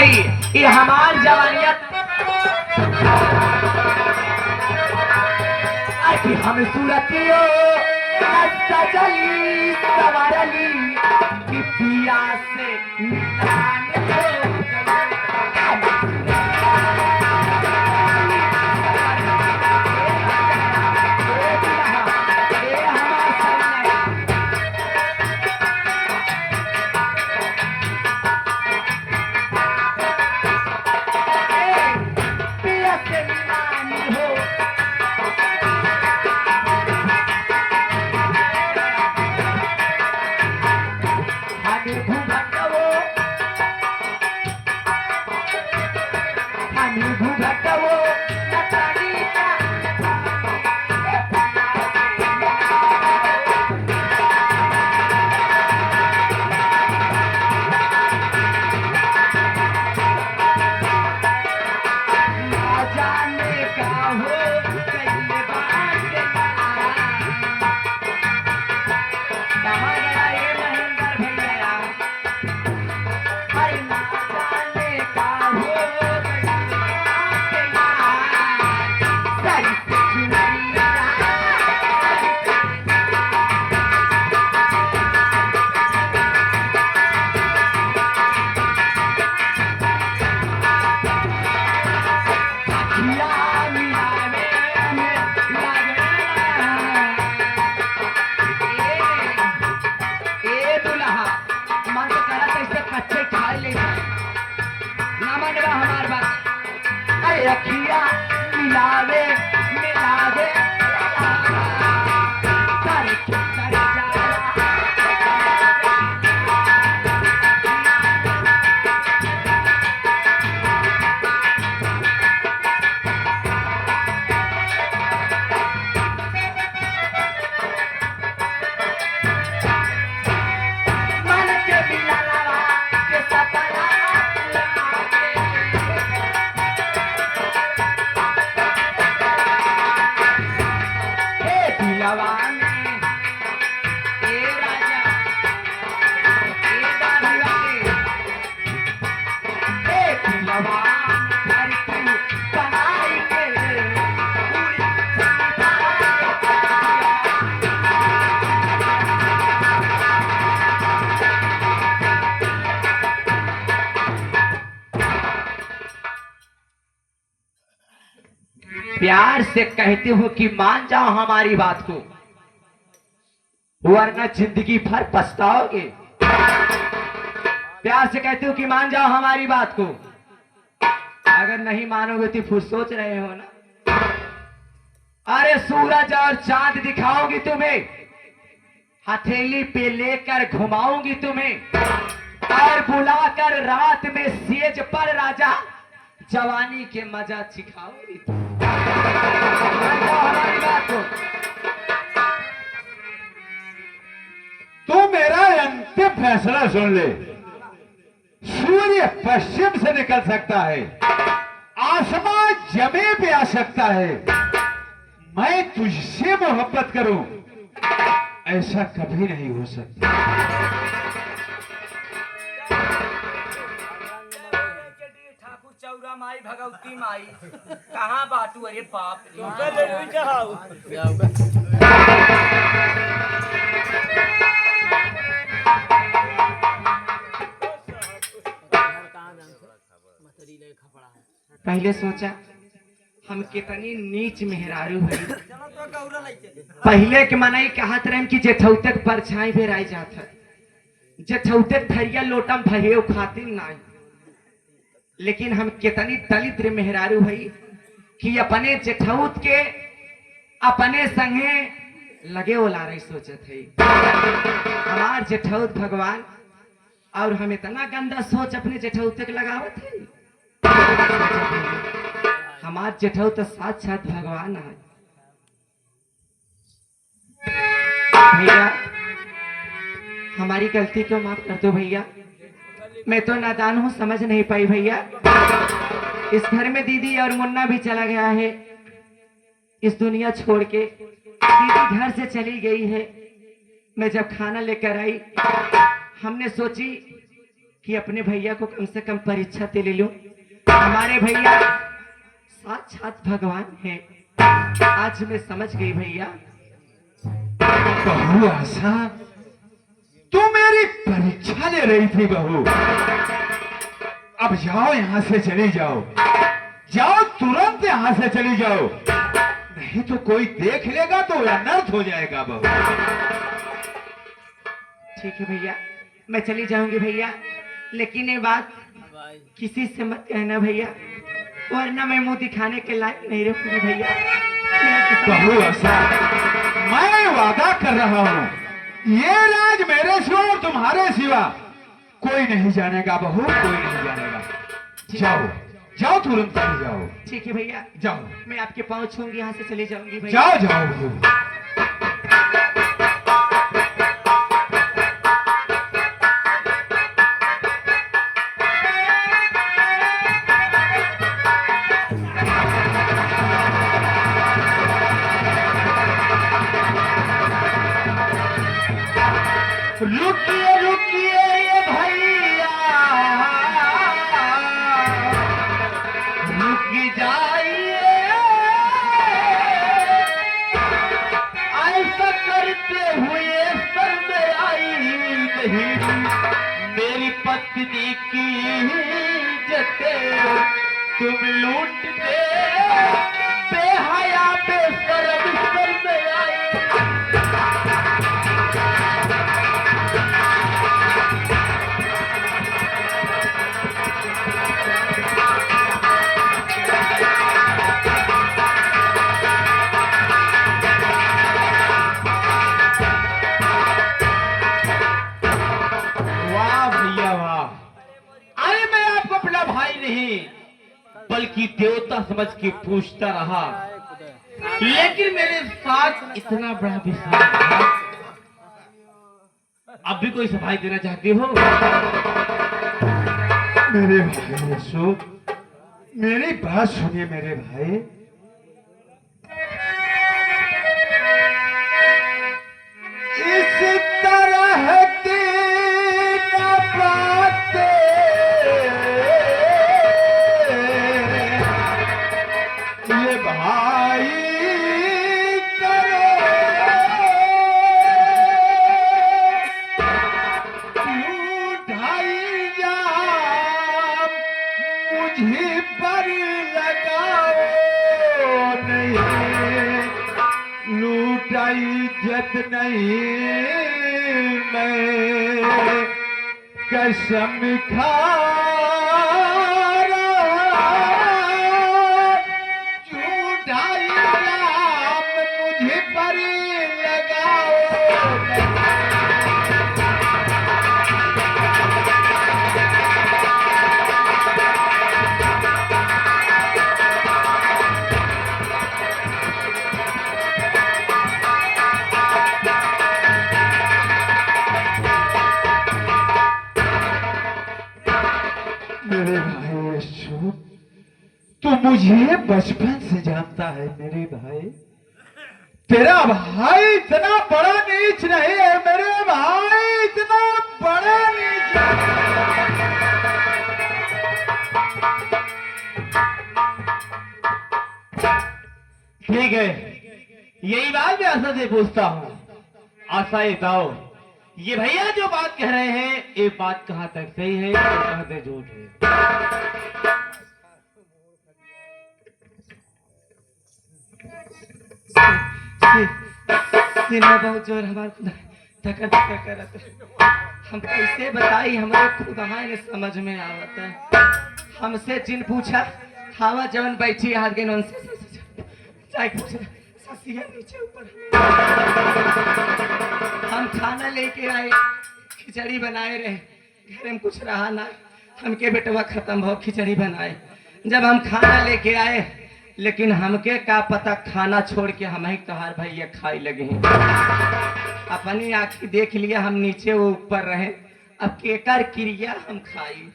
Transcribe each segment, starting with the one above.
भाई ये हमार जवानियत कि हम सूरतियो सजली सवारली कि पिया से निशान रखिया मिलावे मिलावे प्यार से कहते हो कि मान जाओ हमारी बात को, वरना जिंदगी भर पछताओगे। प्यार से कहते हो कि मान जाओ हमारी बात को, अगर नहीं मानोगे तो फिर सोच रहे हो ना। अरे सूरज और चांद दिखाओगी तुम्हें, हथेली पे लेकर घुमाऊंगी तुम्हें, और बुलाकर रात में सेज पर राजा जवानी के मजा सिखाओगी। हमारी बात को तू मेरा अंतिम फैसला सुन ले। सूर्य पश्चिम से निकल सकता है, आसमान जमीन पे आ सकता है, मैं तुझसे मोहब्बत करूं ऐसा कभी नहीं हो सकता। चौरा माई भगवती माई कहाँ बाटू? अरे बाप पहले सोचा हम कितनी नीच मेहरारू है। पहले के मनाई कहत रहे कि जेठौतक परछाई भेराई जात है, जेठौतक थरिया लोटम भरे खातिर नहीं। लेकिन हम कितनी दलित मेहरारू है कि अपने जेठौत के अपने संगे लगे ओला रही सोचत है। हमार जेठौत भगवान और हम इतना गंदा सोच अपने जेठौत के लगावत है। हमार जेठौत साक्षात भगवान है। भैया हमारी गलती को माफ कर दो भैया, मैं तो नादान हूँ, समझ नहीं पाई भैया। इस घर में दीदी और मुन्ना भी चला गया है इस दुनिया छोड़ के। दीदी घर से चली गई है। मैं जब खाना लेकर आई हमने सोची कि अपने भैया को कम से कम परीक्षा दे ले लूं। हमारे भैया साक्षात भगवान है। आज मैं समझ गई भैया। बहू आशा, तू मेरी परीक्षा ले रही थी बहू। अब जाओ, यहां से चली जाओ, जाओ तुरंत यहां से चली जाओ, नहीं तो कोई देख लेगा तो अनर्थ हो जाएगा बहू। ठीक है भैया, मैं चली जाऊंगी भैया, लेकिन ये बात किसी से मत कहना भैया, वरना मैं मुंह दिखाने के लायक नहीं रहूंगी भैया। बहू आशा, मैं वादा कर रहा हूं, ये राज मेरे सिवा और तुम्हारे सिवा कोई नहीं जानेगा बहू, कोई नहीं जानेगा। जाओ जाओ, तुरंत चली जाओ। ठीक है भैया, जाओ, मैं आपके पाँव छूंगी, यहाँ से चली जाऊंगी भैया। जाओ जाओ बहू। रुकिए रुकिए ये भैया, रुक जाइए, ऐसा करते हुए सर में आई नहीं मेरी पत्नी की इज्जत तुम लूट दे, बेहया बेशर्म सर में आई। बल्कि देवता समझ के पूछता रहा, लेकिन मेरे साथ इतना बड़ा विश्वास, अब भी कोई सफाई देना चाहते हो? मेरे भाई अशोक, मेरी बात सुनिए मेरे भाई। इस तरह की न बातें ये भाई करो, लूटाई जा मुझे पर लगाओ नहीं, लूटाई इज्जत नहीं, मैं कसम खा रहा, झूठाई नाम मुझे पर लगाओ। मेरे भाई अशोक, तू मुझे बचपन से जानता है मेरे भाई, तेरा भाई इतना बड़ा नीच नहीं है मेरे भाई, इतना बड़ा नीच। ठीक है, यही बात मैं आशा से पूछता हूँ। आशा ये बताओ, ये भैया जो बात कह रहे हैं, ये बात कहाँ तक सही है और कहाँ तक झूठ है? सीना बहुत जोर हमारे खुदा धक्का धक्का करत है। हम कैसे बताई, हमारे खुदा ने समझ में आवत है। हमसे जिन पूछा, हवा जवन बैठी हाथ के नॉन चाय पूछ ससिया नीचे ऊपर। हम खाना लेके आए, खिचड़ी बनाए रहे, घर में कुछ रहा ना, हमके बेटवा खत्म हो खिचड़ी बनाए। जब हम खाना लेके आए, लेकिन हमके का पता खाना छोड़ के हम ही तोहार भैया खाई लगे हैं। अपनी आंखी देख लिया, हम नीचे वो ऊपर रहे। अब केकर क्रिया हम खाई,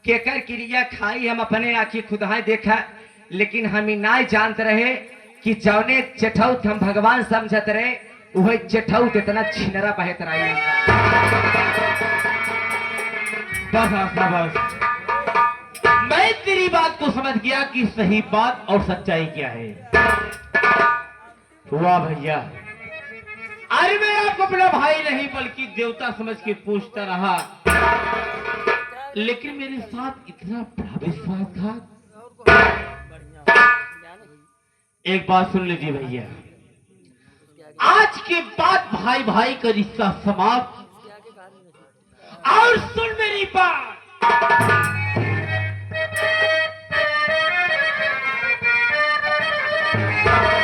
केकर क्रिया खाई हम अपने आंखी खुदा देखा, लेकिन हम ही ना जानत रहे कि जौने चठौत हम भगवान समझत रहे, वही चठौत इतना छिनरा बहत रही। बस आस्था बस, मैं तेरी बात को समझ गया कि सही बात और सच्चाई क्या है। वाह भैया, अरे मैं आपको अपना भाई नहीं बल्कि देवता समझ के पूछता रहा, लेकिन मेरे साथ इतना बड़ा विश्वासघात। एक बात सुन लीजिए भैया, आज के बाद भाई भाई का रिश्ता समाप्त। और सुन मेरी बात,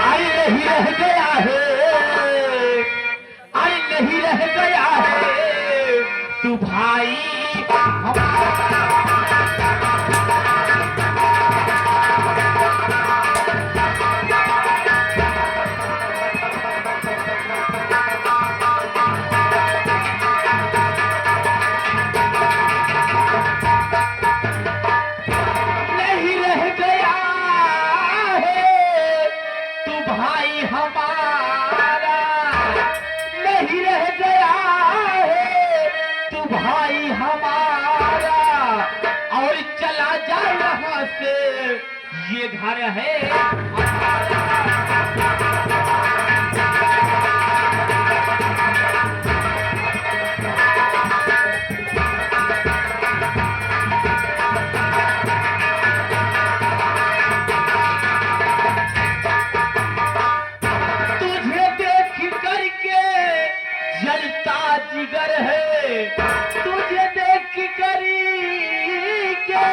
अरे नहीं रह गया है, अरे नहीं रह गया है तू भाई नहीं रह गया है तू भाई हमारा, नहीं रह गया है तू भाई हमारा, और चला जा यहाँ से, ये घर है तुझे देख करके जलता जिगर है, तुझे देख करके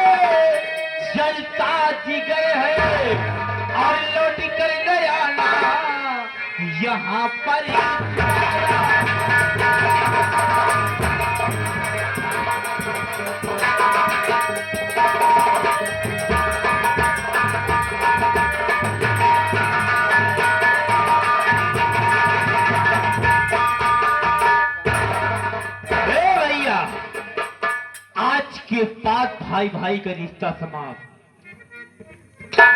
जलता जिगर है, और लौट कर गया ना यहाँ पर। भैया, आज के बाद भाई भाई का रिश्ता समाप्त।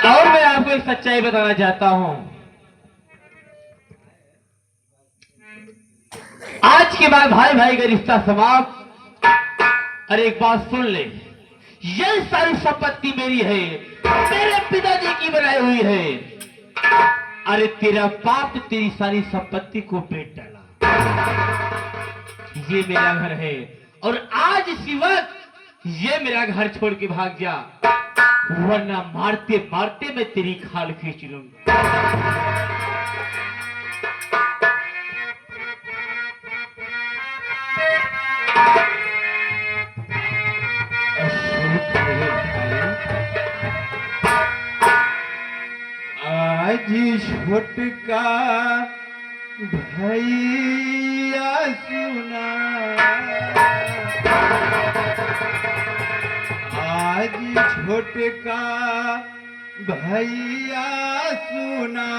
और मैं आपको एक सच्चाई बताना चाहता हूं, आज के बाद भाई भाई का रिश्ता समाप्त। अरे एक बात सुन ले, ये सारी संपत्ति मेरी है, मेरे पिताजी की बनाई हुई है। अरे तेरा बाप तेरी सारी संपत्ति को बेच डाला, ये मेरा घर है, और आज इसी वक्त ये मेरा घर छोड़ के भाग जा, वरना मारते मारते मैं तेरी खाल खींच लूंगा। आज छोटका भैया सुना, आज छोटका भैया सुना,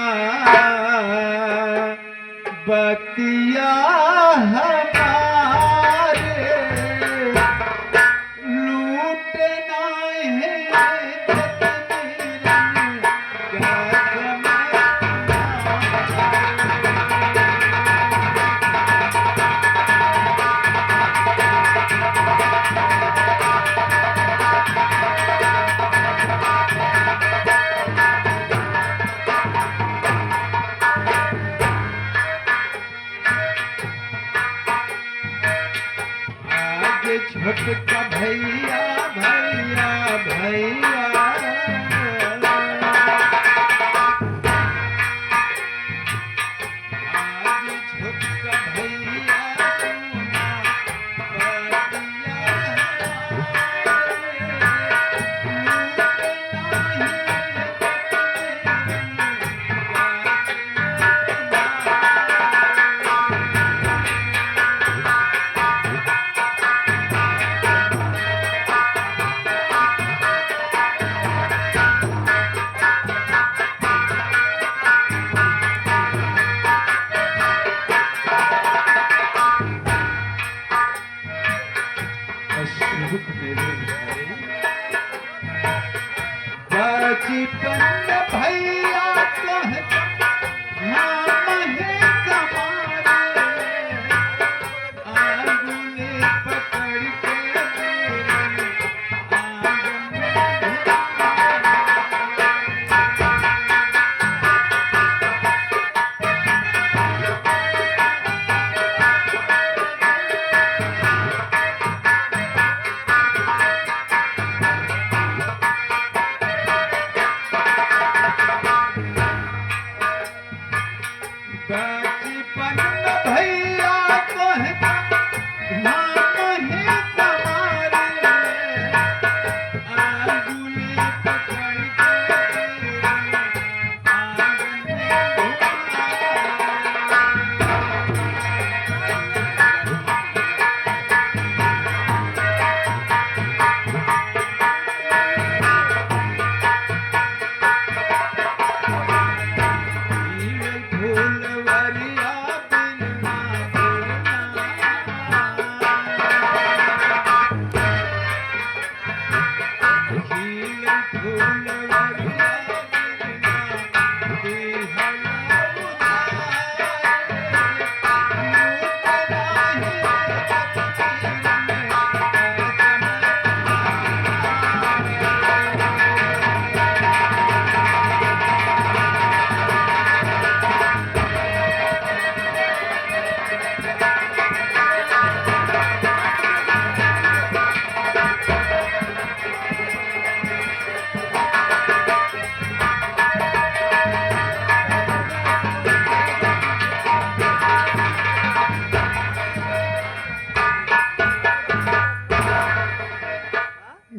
बतिया हमारे लूटना है छोटका भैया भैया भैया, आज छोटका भैया सुना, बतिया बचपन भैया कहता नाम है कमारे, आंगुली पकड़ के मेरे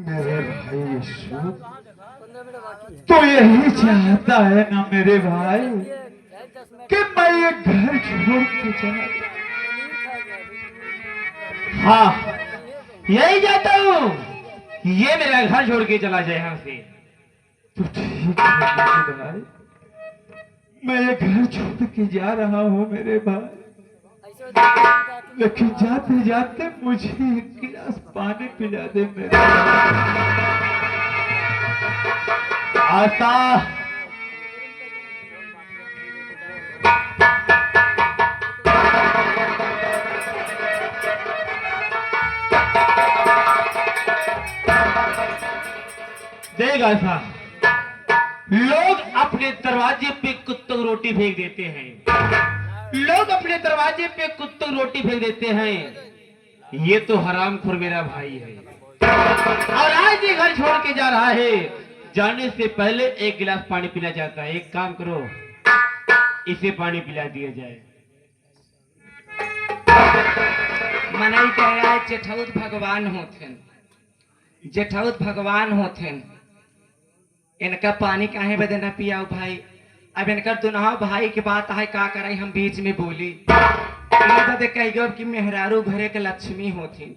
मेरे भाई यीशु, तो यही चाहता है ना मेरे भाई कि मैं ये घर छोड़ के जाऊं। हाँ, यही चाहता हूँ, ये मेरा घर छोड़ के चला जाए यहाँ से। तो ठीक है मेरे भाई, मैं ये घर छोड़ के जा रहा हूँ मेरे भाई, लेकिन जाते जाते मुझे एक गिलास पानी पिला दे मेरे भाई। आशा, देख आशा, लोग अपने दरवाजे पे कुत्तों को रोटी फेंक देते हैं, लोग अपने दरवाजे पे कुत्तों को रोटी फेंक देते हैं। ये तो हरामखोर मेरा भाई है और आज ये घर छोड़ के जा रहा है। जाने से पहले एक गिलास पानी पीना चाहता है। एक काम करो, इसे पानी पिला दिया जाए। मनाई कह रहा है जेठौत भगवान होथेन, जेठौत भगवान होथेन, इनका पानी काहे बदे न पियाओ भाई। अब इनका दुनहा भाई के बात है, का कराई हम बीच में बोली। बदे कह गो कि मेहरारू घरे के लक्ष्मी होथी,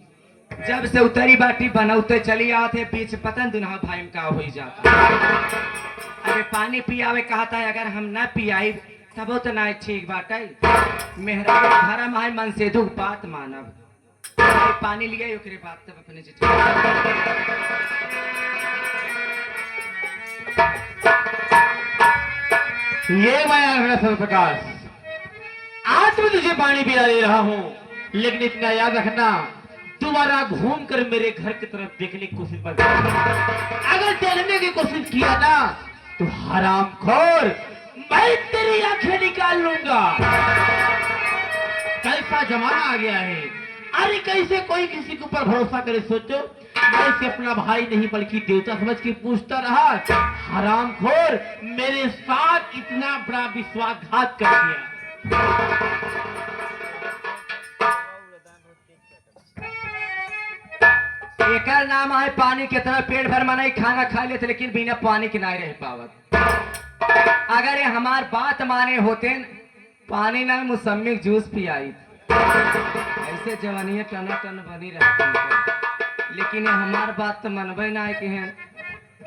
जब से उतरी बाटी बनौते चली आते बीच पतन दुनहा भाई में का हो जाता। अबे पानी पियावे कहता है, अगर हम न पियाई तब तो ना ठीक बाटे। मेहरारू धर्म है, मन से दुख बात मानब। पानी लिया ओकरे बात तब अपने ये मैं प्रकाश, आज मैं तुझे पानी पिला दे रहा हूँ, लेकिन इतना याद रखना, दोबारा घूमकर मेरे घर की तरफ देखने की कोशिश मत करना। अगर देखने की कोशिश किया ना तो हरामखोर, मैं तेरी आंखें निकाल लूंगा। कैसा जमाना आ गया है, अरे कैसे कोई किसी के ऊपर भरोसा करे। सोचो, मैं इसे अपना भाई नहीं बल्कि देवता समझ के पूछता रहा। हरामखोर मेरे साथ इतना बड़ा विश्वासघात कर दिया। एकर नाम है पानी। कितना पेट भर मनाई खाना खा लेते, लेकिन बिना पानी के नहीं रह पावत। अगर ये हमार बात माने होते, पानी ना मौसमी जूस पियाई, ऐसे जवानी टना टन बनी रहती। लेकिन ये हमार बात तो मनबे ना के हैं,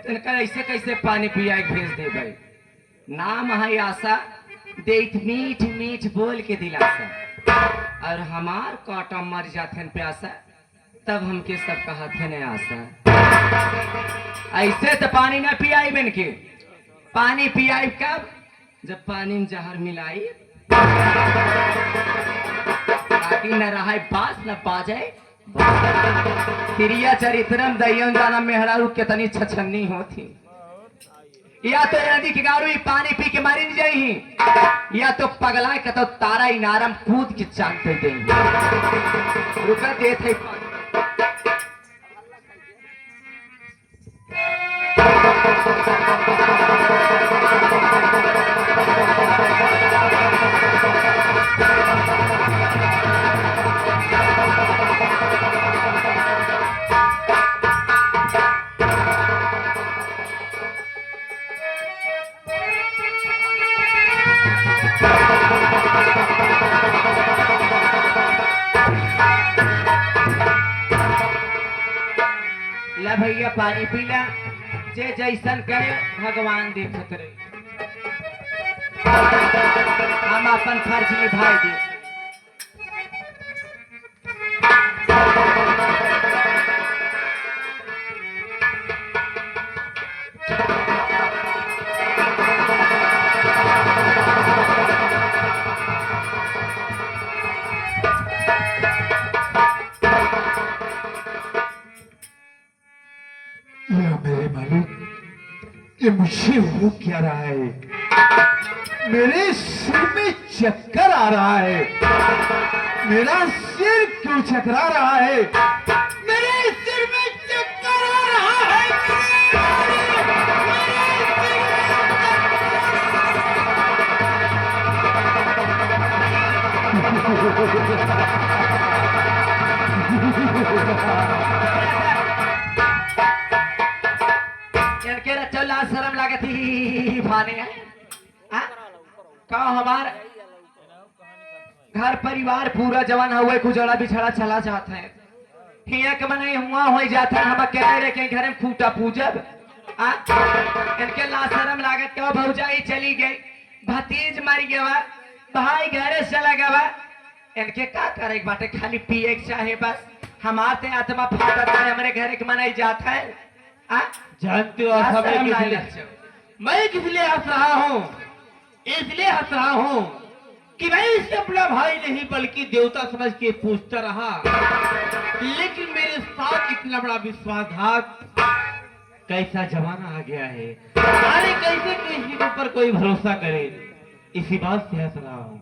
इनका ऐसे कैसे पानी पियाई भेज दे भाई। नाम है आशा, देत मीठ मीठ बोल के दिलासा, और हमार काटा मर जाते प्यासा, तब हमके सब कहते न आशा। ऐसे तो पानी ना पियाई बन के, पानी पियाई कब, जब पानी में जहर मिलाई, ताकि न रहा बास न बाजे। तिरिया चरित्रम दयन जाना मेहरारू कितनी छछन्नी होती। या तो नदी के गारू पानी पी के मारी जाई, या तो पगला के तो तारा इनारम कूद के चाहते देंगे। रुका देते पानी। ला भैया पानी पीला, जे जैसन करे भगवान देखत रहे। हम अपन फर्ज निभाई दे। या मेरे मालिक, ये मुझे हो क्या रहा है? मेरे सिर में चक्कर आ रहा है। मेरा सिर क्यों चकरा रहा है? मेरे सिर में चक्कर आ रहा है। इनके रचो लाज शर्म लागत ही भाने है। का हमार घर परिवार पूरा जवान हुए कुजड़ा बिछड़ा चला जाता है। हिया के मने हुआ हो जाता है। हम कह रहे के घर में फूटा पूजब इनके लाज शर्म लागत के भौजाई चली गई, भतीज मर गया, भाई घरे चला गया। इनके का करे बाटे खाली पिए के चाहे बस। हमारे आत्मा फाटता है, हमारे घर के मनाई जाता है। जानते हो आप मैं किस लिए हंस रहा हूँ? इसलिए हंस रहा हूँ कि मैं इसे अपना भाई नहीं बल्कि देवता समझ के पूछता रहा, लेकिन मेरे साथ इतना बड़ा विश्वासघात। कैसा जमाना आ गया है, अरे कैसे किसी के ऊपर कोई भरोसा करे। इसी बात से हंस रहा हूँ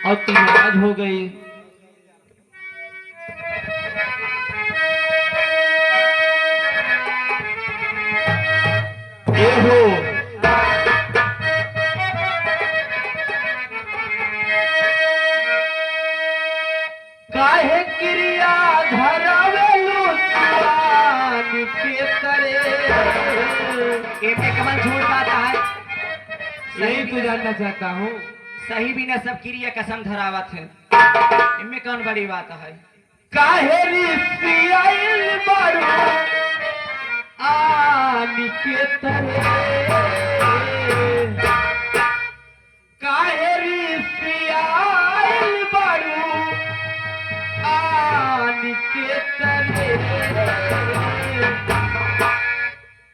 और तुम नाराज हो गई। काहे क्रिया धरावेलू तुआन के तरे। इनमें कमल झूठ बात है। यही तो जानना चाहता हूँ। सही भी न सब क्रिया कसम धरावत है। इनमें कौन बड़ी बात है? काहे रिसियाइल बारू आन के तरे। काहे रिसियाइल बारू आन के तरे।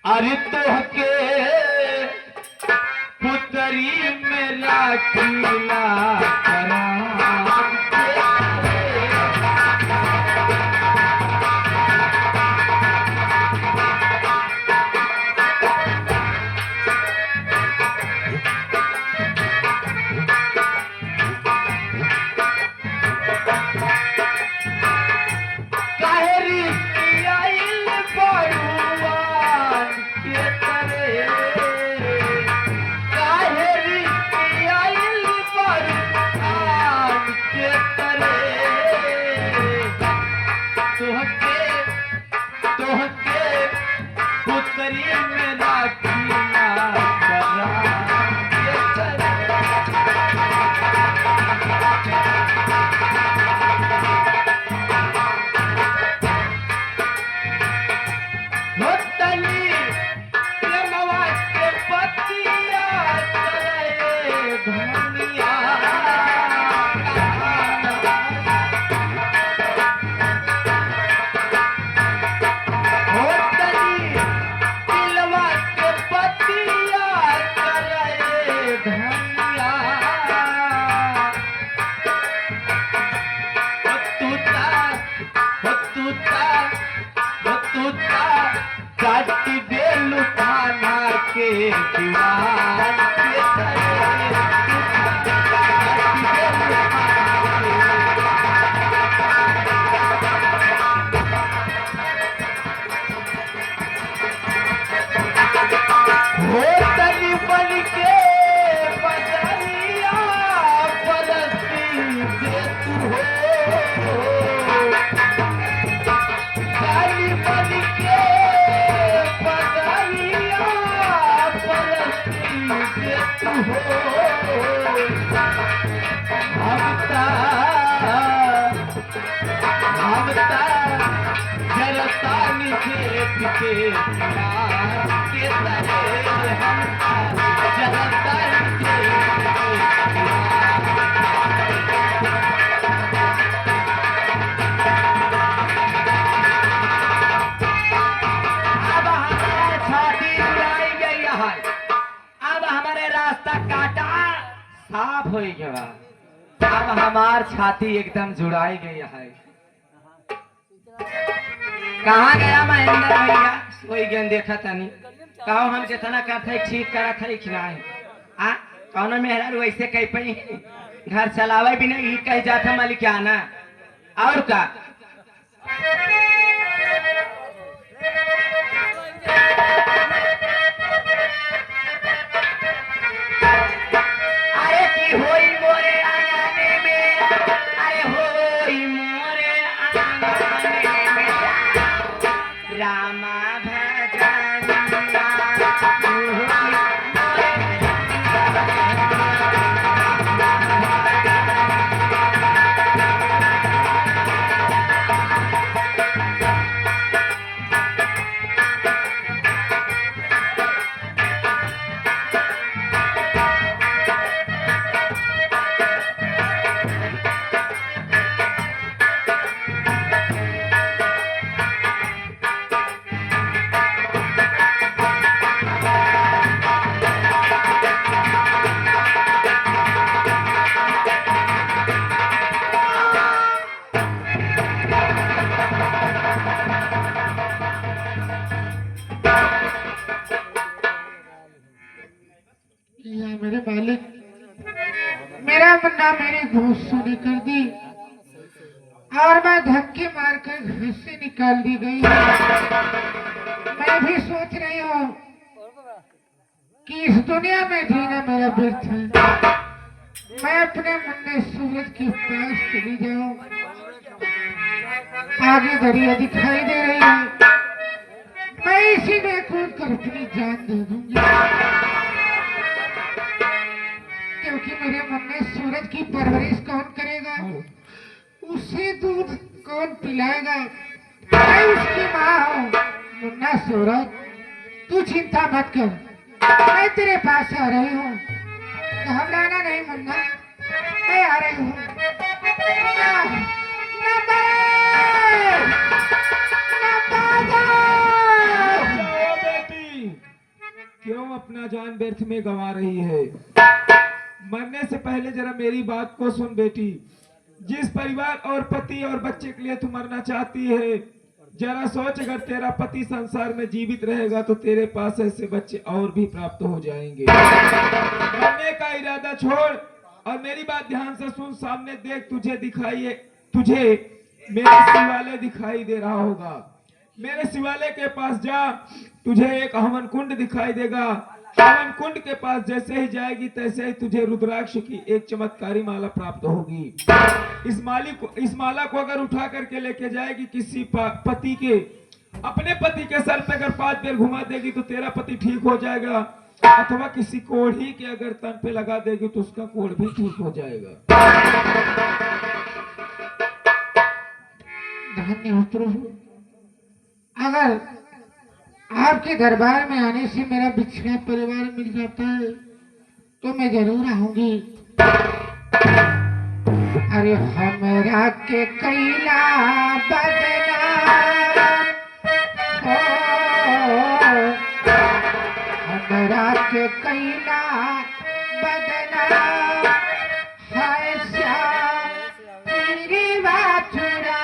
अरे तोहके पुतरी में राखीला कराम के तरे। साफ हो गया। अब हमार छाती एकदम जुड़ाई गई है। कहाँ गया महेंद्र भैया? वही गेंद देखा तानी कहूँ हम जितना करते ठीक करत है खिलाए आ कौन मेहरा वैसे कह पाई घर चलावे भी नहीं कह जाता मालिकाना और का अरे की होई मोरे आंगने में अरे होई मोरे आंगने में रामा भजनिया या मेरे मालिक मेरा मुन्ना मेरी घूस सुनी कर दी और मैं धक्के मारकर घर से निकाल दी गई। मैं भी सोच रही हूँ कि इस दुनिया में जीना मेरा व्यर्थ है। मैं अपने मुन्ने सूरज के पास चली जाऊं। आगे दरिया दिखाई दे रही है, मैं इसी में कूद कर अपनी जान दे दूंगी, क्योंकि मेरे मुन्ने सूरज की परवरिश कौन करेगा, उसे दूध कौन पिलाएगा। मैं उसकी माँ हूँ। मुन्ना सूरज तू चिंता मत कर, मैं तेरे पास आ रही हूँ। घबराना नहीं मुन्ना, मैं आ रही हूँ। जाओ बेटी, क्यों अपना जान व्यर्थ में गंवा रही है? मरने से पहले जरा मेरी बात को सुन बेटी। जिस परिवार और पति और बच्चे के लिए तू मरना चाहती है, जरा सोच, अगर तेरा पति संसार में जीवित रहेगा तो तेरे पास ऐसे बच्चे और भी प्राप्त हो जाएंगे। मरने का इरादा छोड़ और मेरी बात ध्यान से सुन। सामने देख, तुझे मेरे शिवालय दिखाई दे रहा होगा। मेरे शिवालय के पास जा, तुझे एक हवन कुंड दिखाई देगा। हवन कुंड के पास जैसे ही जाएगी तैसे ही तुझे रुद्राक्ष की एक चमत्कारी माला प्राप्त होगी। इस माला को अगर उठा करके लेके जाएगी किसी पति के, अपने पति के सर पे अगर 5 बार घुमा देगी तो तेरा पति ठीक हो जाएगा, अथवा किसी कोढ़ी के अगर तन पे लगा देगी तो उसका कोढ़ भी ठीक हो जाएगा। धन्यवाद प्रभु। अगर आपके दरबार में आने से मेरा बिछड़ा परिवार मिल जाता है तो मैं जरूर आऊंगी। अरे हमरा के कैला बदनाम हो, हमरा के कैला बदनाम है श्याम तेरी बातुरा।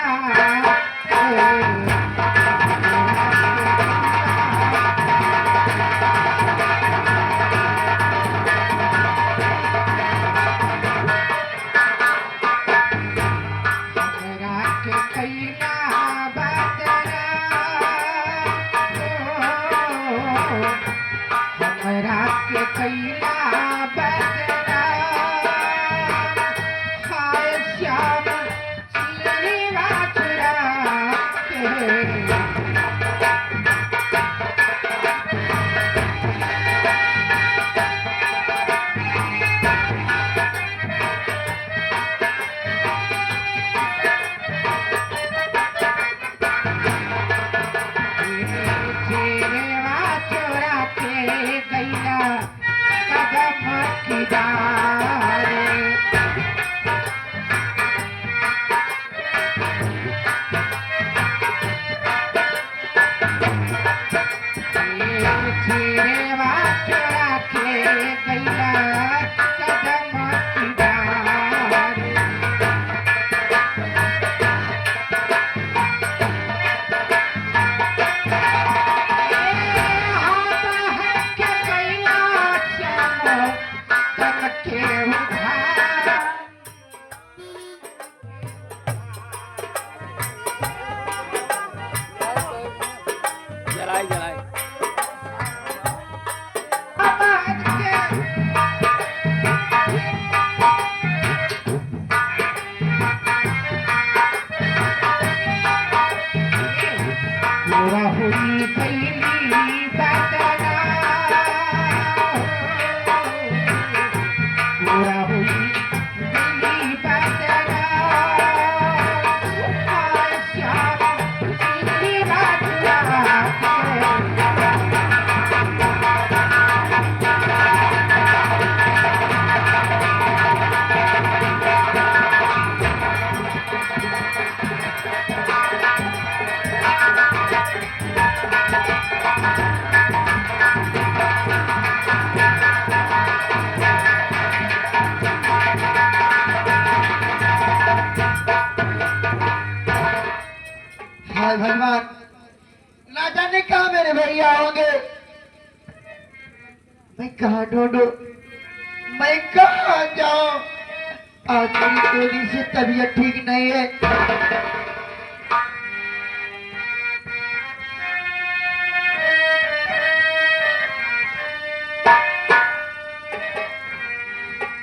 हाय भगवान, ना जाने कहाँ मेरे भैया होंगे। मैं कहाँ ढूंढूं, मैं कहाँ जाऊं। आज मेरी तेरी से तबीयत ठीक नहीं है।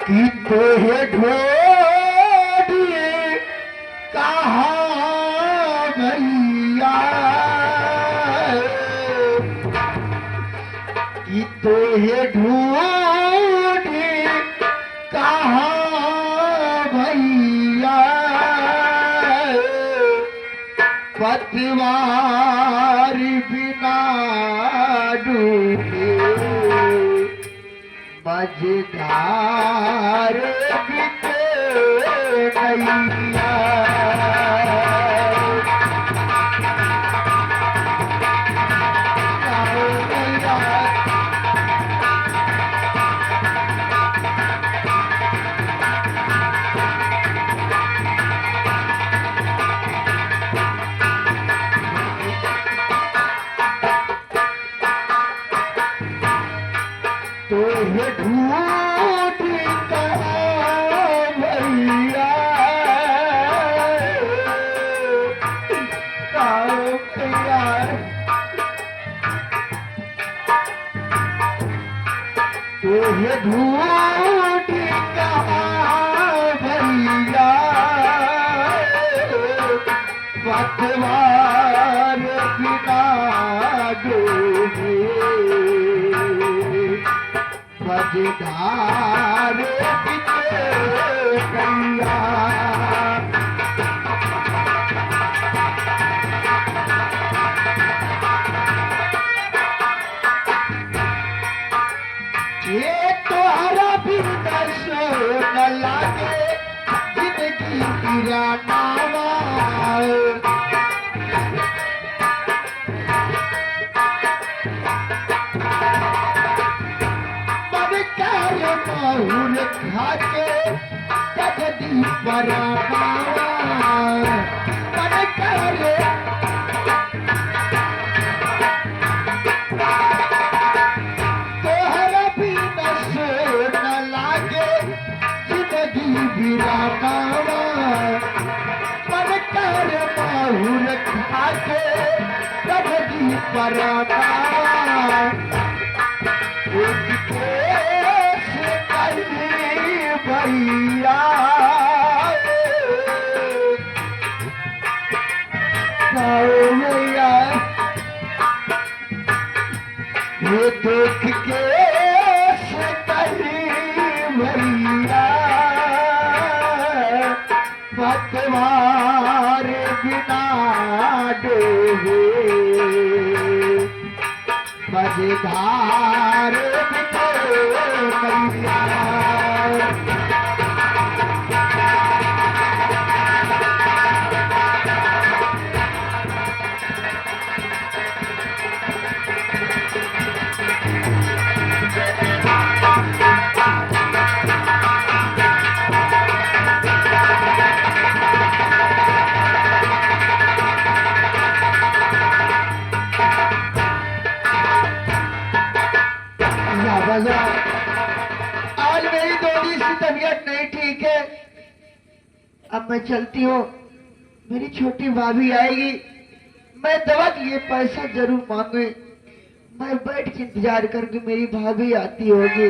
कि तोहे ढूंढिए कहाँ भैया, कि तोहे ढूंढी कहाँ भैया। पतवार बिना डूबे मझधार बिके नैया। तो ये ढूंढ कहाँ भैया, कहाँ भैया। तो ये ढूंढ कहाँ भैया, पतवार बिना डूबे मझधार बिके नैया। ये तोहरा भी दर्शो न लागे, जिंदगी तेरा नामा। मन करे माहौल खाके तगदी बराबावा। मन करे तोहरा भी नशो न लागे, जिंदगी बिराबावा। मन करे माहौल खाके तगदी बराबावा। भैया भैया, ये देख के भैया, पतवार बिना डूबे मझधार बिके नैया। आज मेरी दोनी की तबीयत नहीं ठीक है। अब मैं चलती हूँ, मेरी छोटी भाभी आएगी। मैं दवा के लिए पैसा जरूर मांगू। मैं बैठ के इंतजार करूंगी, मेरी भाभी आती होगी।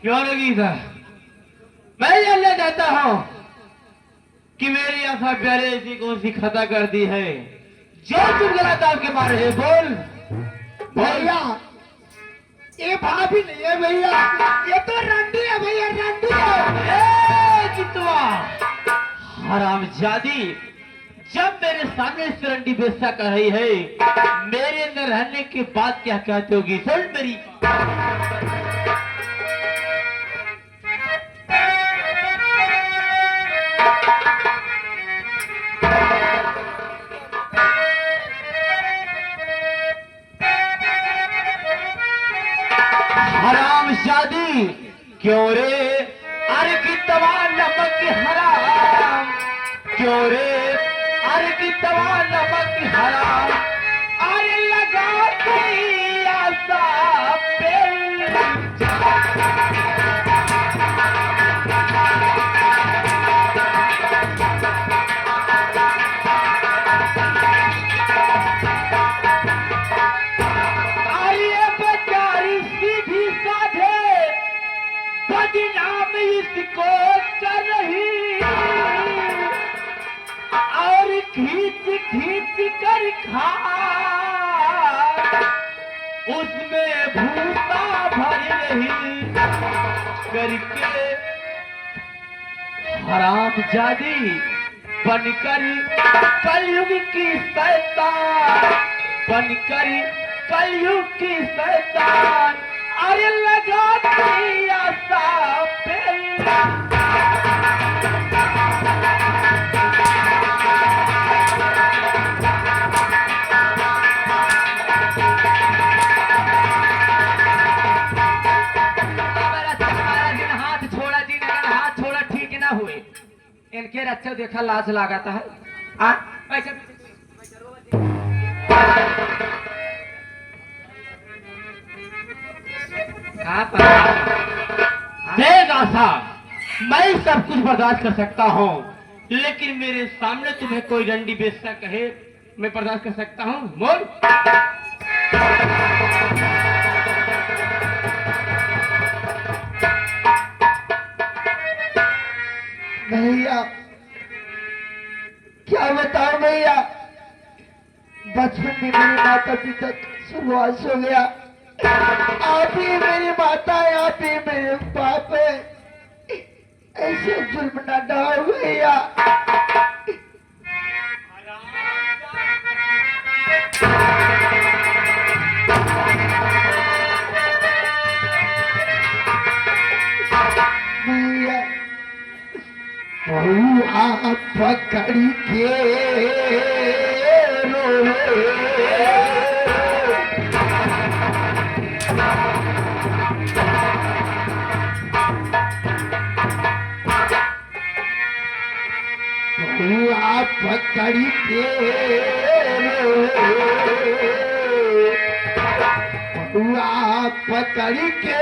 क्यों लगी था? मैं जानना चाहता हूं कि मेरी आशा प्यारे ऐसी कौन सी खता कर दी है जो तुम गलत आपके मारे है? बोल भैया ये भाभी नहीं है भैया, ये तो रंडी है भैया, रंडी है। ए चितवा हरामजादी, जब मेरे सामने इस रंडी बेस्ता कर रही है, मेरे अंदर रहने के बाद क्या कहते होगी? सुन मेरी। हरामजादी क्यों रे, अरे की तवा नमक हराम, क्यों रे अरे की तवा नमक हराम, अरे लगा के आशा पे अरे बेचारी सीधी साधे बदनाम इसको कर रही, और खींच खींच कर खा उसमें भूसा भर रही करके। हरामजादी बनकर कलयुग की शैतान, बनकर कलयुग की शैतान, अरे लगाती आशा पे इनके रच्चा देखा लाज लगाता है। आ पैसा देख आशा, मैं सब कुछ बर्दाश्त कर सकता हूँ, लेकिन मेरे सामने तुम्हें कोई रंडी बेस्ता कहे, मैं बर्दाश्त कर सकता हूँ? बोल। भैया क्या बताओ भैया, बचपन में मेरे माता पिता स्वर्गवास हो गया, आप ही मेरी माता है, आप ही मेरे बाप है, ऐसे जुल्म न डालो भैया। भैया आप पकड़ के आप पकड़ के आप पकड़ के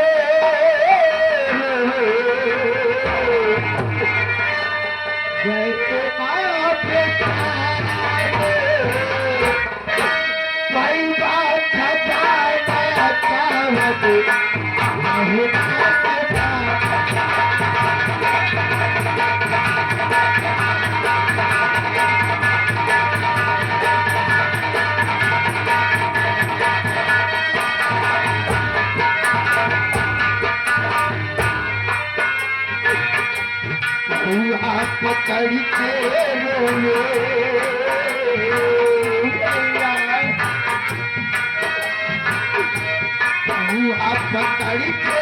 पकड़ के आप पकड़ के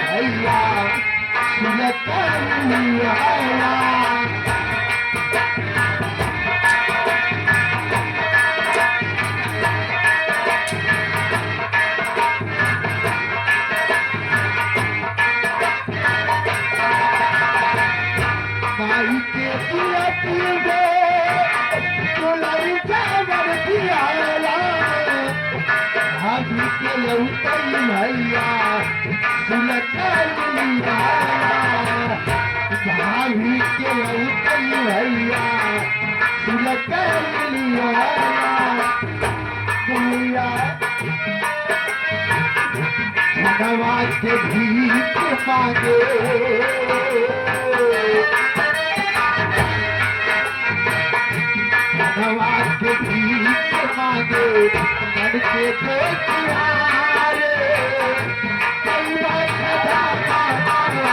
भैया सुनता पीबे तुलई जावर दियाला भाभी के लौटई भैया सुलटई लिया भाभी के लौटई भैया सुलटई लिया धनवा के भीख मांगे धनवा के भीख मांगे लड़के के किनारे कई बार खड़ा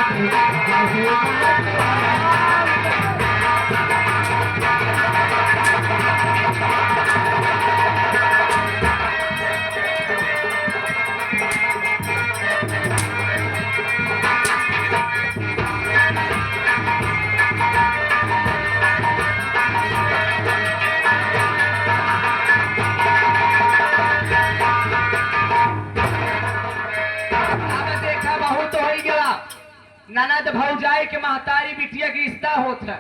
अब देखा बहुत हो ही गया ननद भौजाई के महतारी बिटिया की रिश्ता होत है।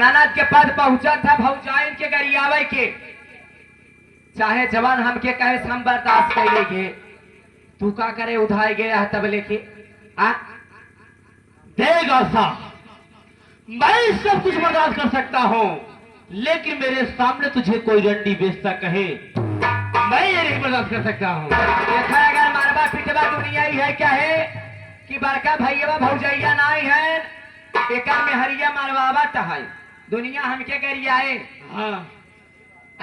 ननद के पद पहुंचा था भौजाइन के गरियावे के चाहे जवान हमके कहे हम बर्दाश्त कर लेंगे तू का करे उधार गया तब लेके आ देगा सा मैं सब कुछ बर्दाश्त कर सकता हूँ लेकिन मेरे सामने तुझे कोई रंडी बेचता कहे मैं ये नहीं बर्दाश्त कर सकता हूँ। देखा अगर मारवा पिटवा दुनिया ही है क्या है कि बड़का भैया भौजैया नहीं है एक में हरिया मारवावा है दुनिया हमके गरियाए हाँ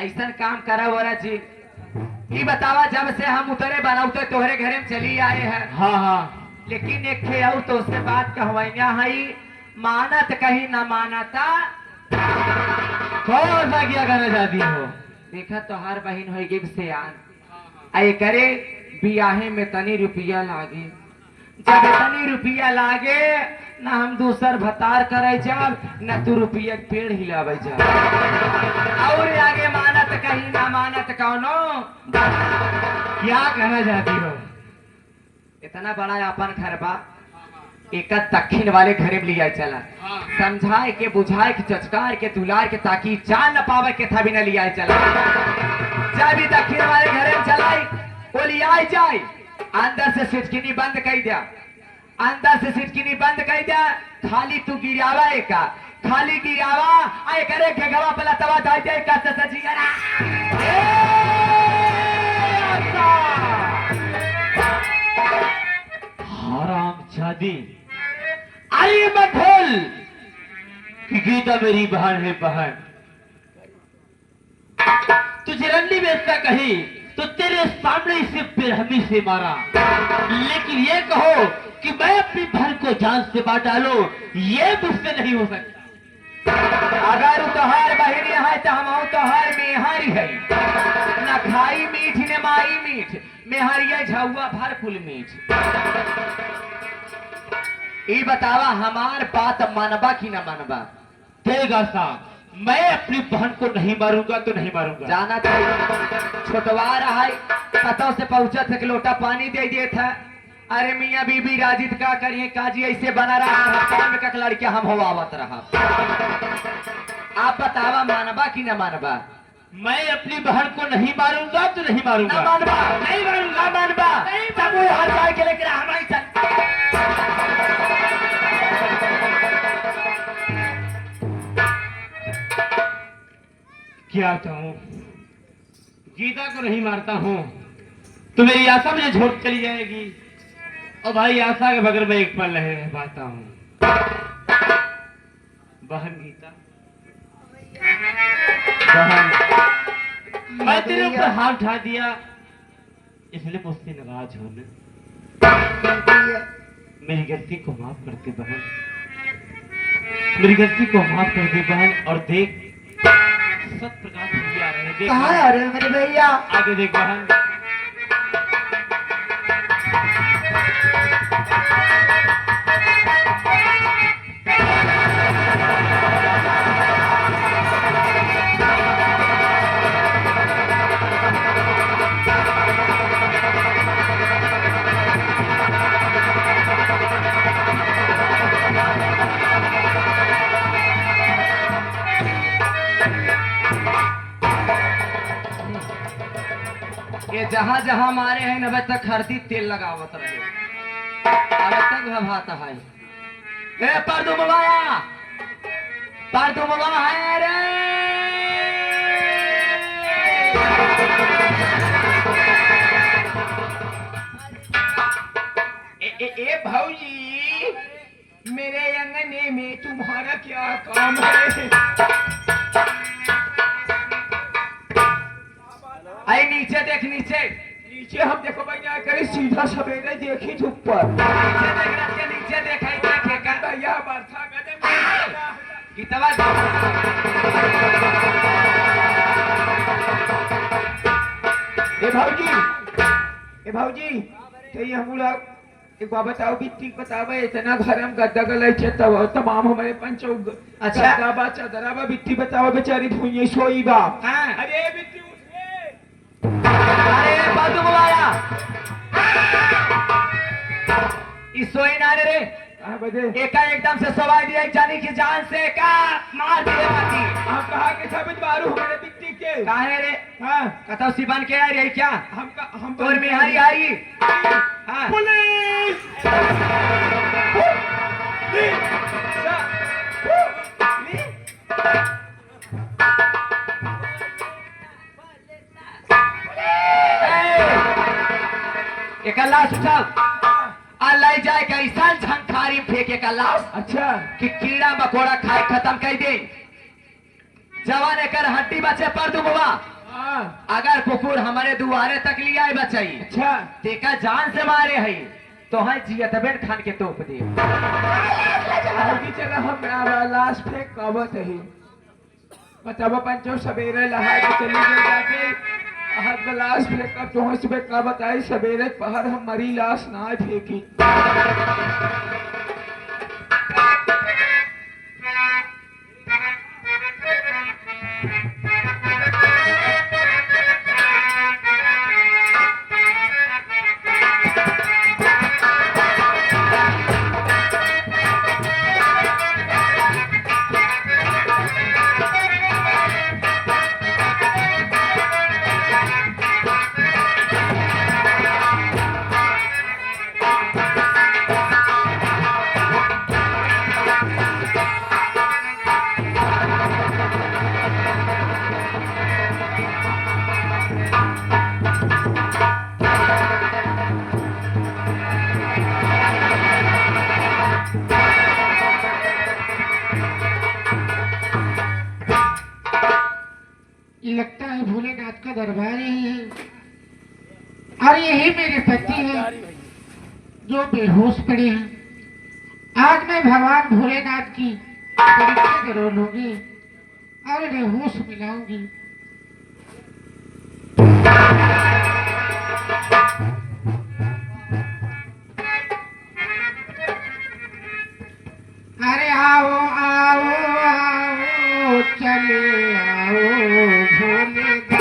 ऐसा काम करा वरा जी ये बतावा जब से हम उतरे बनाउते तोहरे घरे में चली आए हैं हाँ हाँ लेकिन एक थे और तो उससे बात कहवाइया है मानत कहीं न मानता कौन सा क्या कहना चाहती हो? देखा तो हर बहन होगी से आए करे बियाहे में तनी रुपया लागे जब तनी रुपया लागे न हम दूसर भतार करे जब न तू रुपया के पेड़ हिलावे जब और आगे मानत कहीं ना मानत कौनो क्या कहना चाहती हो? इतना बड़ा अपन घर बा एक दक्षिण वाले घरे में लिया चला समझाए के बुझाए के चचकार के दुलार के ताकि जान न पावे के था भी न लिया चला जब भी दक्षिण वाले घरे में चलाई वो लिया जाए अंदर से सिटकिनी बंद कर दिया अंदर से सिटकिनी बंद कर दिया खाली तू गिरावा एक खाली गिरावा आए करे घेगवा पला तवा दाई दे का सजी हराम जादी आई मत भूल कि गीता मेरी बहन है बहन तुझे रंडी बेचता कही तो तेरे सामने इसे बेरहमी से मारा लेकिन ये कहो कि मैं अपनी बहन को जान से मार डालो ये मुझसे नहीं हो सकता। अगर तोहार बहन है तो हम तोहार मेहरी है न खाई मीठ न माई मीठ मेहरिया झुआ भर कुल मीठ ये बतावा हमार बात मनबा कि न मनबा देगा साहब मैं अपनी बहन को नहीं मारूंगा तो नहीं मारूंगा। जाना चाहिए छोटवा रहा है पतों से पहुंचा था कि लोटा पानी दे दिए था अरे मियाँ बीबी राजिद का करिए काजी ऐसे बना रहा में कक लड़के हम होवावत रहा आप बतावा मानबा कि न मानबा मैं अपनी बहन को नहीं मारूंगा तो नहीं मारूंगा। ना मानबा नहीं मारूंगा मानबा सब वो हाथ जाए के लेकर हमारी चल क्या चाहूं गीता को नहीं मारता हूं तो मेरी आशा मुझे छोड़ चली जाएगी और भाई आशा के बगैर मैं एक पल नहीं रह पाता हूं। बहन गीता बहन मैं तेरे ऊपर हाथ उठा दिया इसलिए मुझसे नाराज होना मेरी गलती को माफ करते बहन मेरी गलती को माफ कर दे बहन और देख सत प्रकाश आ रहे हैं देख कहाँ आ रहे हैं मेरे भैया आगे देख बहन जहां जहां मारे हैं नबे तक हरदी तेल लगावत रहे अब तक भभाता है ए परदुमवा है रे ए भाऊजी मेरे अंगने में तुम्हारा क्या काम है? आई नीचे देख नीचे नीचे हम देखो भाई क्या करे सीधा सवेरे देखी धूप पर नीचे देखाई देखे का भैया बरसा कदम गीतवा ए भाऊजी तो ये हम लोग एक बात बताओ बिट्टी बताओ इतना घर हम गद्दा गले तब तमाम हमारे पंचो अच्छा। गद्दा चदरा बिट्टी बताओ बेचारी भूई सोई बा हाँ। अरे बिट्टी उठ रे अरे परदुमवाया इस सोई नारे रे कहाँ बजे एका एकदम से सवाई दिया जानी की जान से का मार दिए बाकी हम कहा के सब मारू हमारे बिट्टी के काहे रे हाँ कथा सिबन के आ रही क्या हम तोर बिहारी आई हाँ पुलिस एक लाश उठाओ आ लाई जाए कैसा झंखारी फेंके का लाश अच्छा कि कीड़ा मकोड़ा खाए खत्म कर दे जवान एकर हड्डी बचे पर दुबवा हाँ अगर कुकुर हमारे दुआरे तक लिया है बचाई अच्छा तेका जान से मारे है तो है जियतबेन खान के तोप दे आगे चला हम लाश फेंक कबत है बताओ पंचो सवेरे लहा के चली गई जाके हर लाश फेंक अब तो सुबह का बताई सवेरे पहर हम मरी लाश ना फेंकी लगता है भोलेनाथ का दरबार यही है और यही मेरे पति हैं जो बेहोश पड़े हैं। आज मैं भगवान भोलेनाथ की परीक्षा जरूर लूंगी और इन्हें होश मिलाऊंगी। अरे आओ आओ आओ चले आओ भोलेनाथ।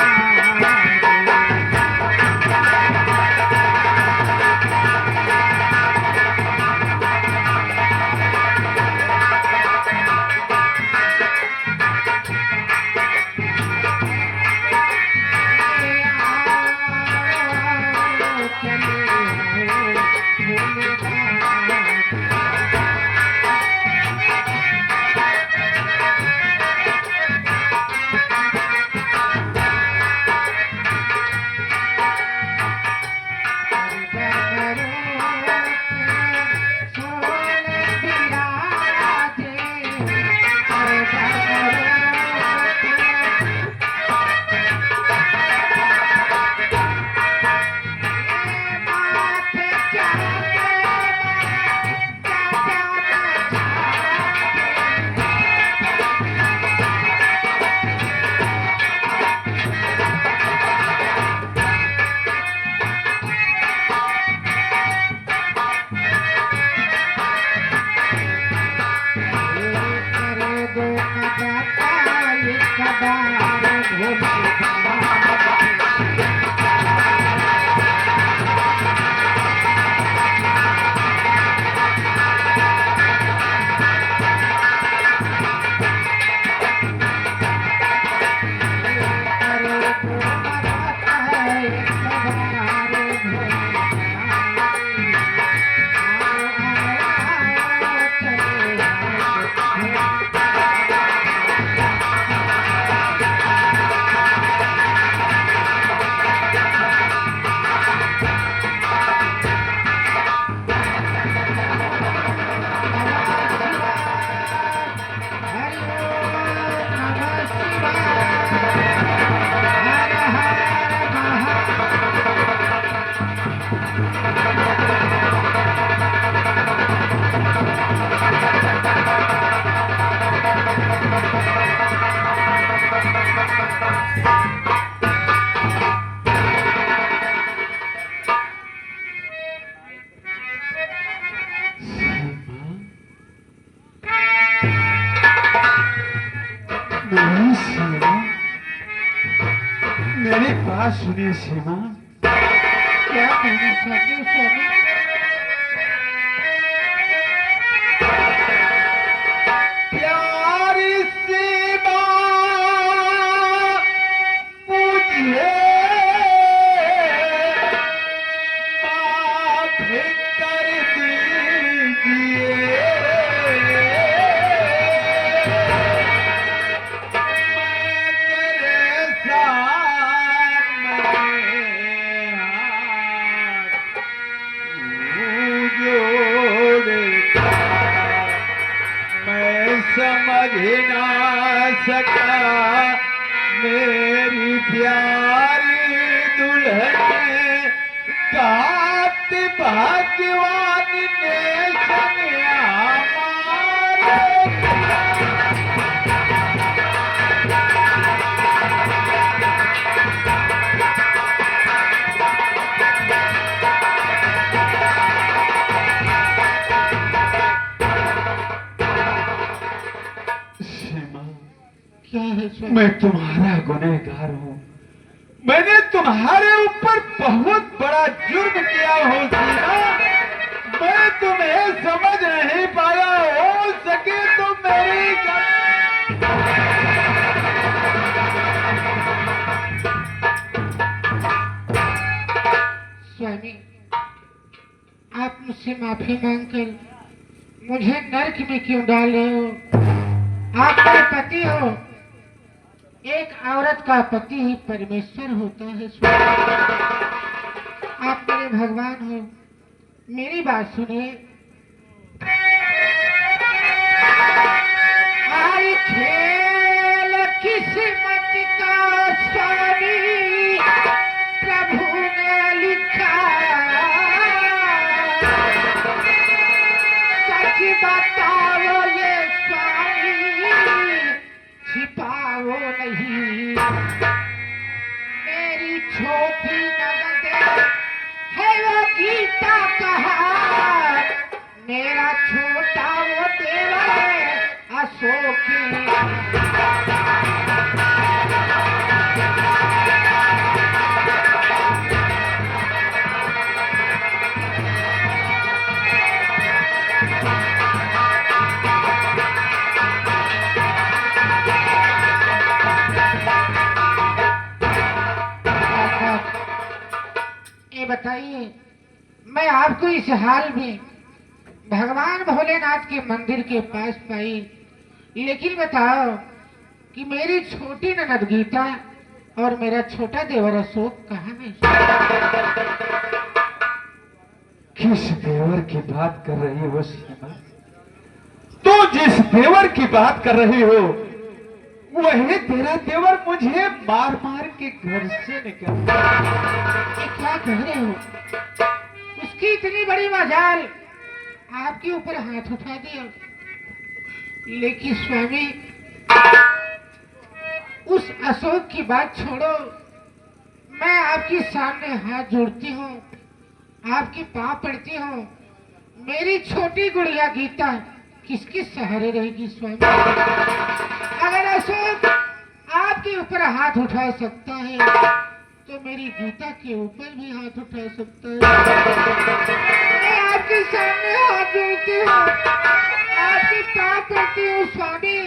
बात सुनिए सीमा। क्या कहना चाहते हो स्वामी? प्यारी सीमा मुझे माफ कर दीजिए। मैं तेरे सामने हाथ जोड़ता, मैं समझ ना सका मेरी प्यारी दुल्हन कात भगवान ने सनिया मारे। सीमा, क्या है स्वामी? मैं तुम्हारा गुनहगार हूँ। मैंने तुम्हारे ऊपर बहुत बड़ा जुर्म किया हो सीमा। मैं तुम्हें समझ नहीं पाया, हो सके तो मेरी स्वामी, आप मुझसे माफी मांगकर मुझे नरक में क्यों डाल रहे हो? आप मेरे पति हो। एक औरत का पति ही परमेश्वर होता है स्वामी। आप मेरे भगवान हो, मेरी बात सुनिए। आई खेल किस्मत का स्वामी प्रभु ने लिखा, सच बताओ ये स्वामी, छिपाओ नहीं। मेरी छोटी ननद है वो गीता कहा, मेरा छोटा वो देवर है अशोक। ये बताइए, मैं आपको इस हाल में भगवान भोलेनाथ के मंदिर के पास पाई, लेकिन बताओ कि मेरी छोटी ननद गीता और मेरा छोटा देवर अशोक कहाँ है? किस देवर की बात कर रही हो सीमा? तो जिस देवर की बात कर रही हो वही तेरा देवर मुझे मार मार के घर से निकल। ये क्या कह रहे हो? उसकी इतनी बड़ी मजाल, आपके ऊपर हाथ उठा दिया। लेकिन स्वामी, उस अशोक की बात छोड़ो, मैं आपके सामने हाथ जोड़ती हूँ, आपके पाँव पड़ती हूँ। मेरी छोटी गुड़िया गीता किसके सहारे रहेगी स्वामी? अगर अशोक आपके ऊपर हाथ उठा सकता है तो मेरी गीता के ऊपर भी हाथ उठा सकता है। मैं आपके सामने हाथ जोड़ती हूँ, आपके पाँव पड़ती हूँ स्वामी।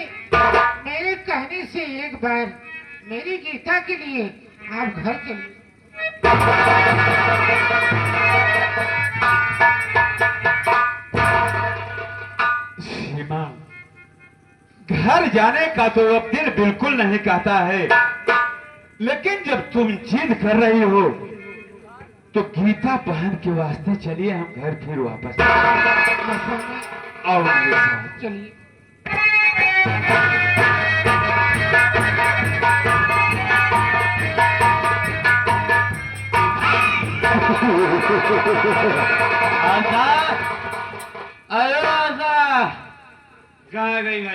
मेरे कहने से एक बार मेरी गीता के लिए आप घर चलिए। सीमा, घर जाने का तो अब दिल बिल्कुल नहीं कहता है, लेकिन जब तुम जिद कर रही हो तो गीता बहन के वास्ते चलिए हम घर फिर वापस आओ मेरे साथ। चलिए। आशा, अरे आशा, कहाँ गई भाई?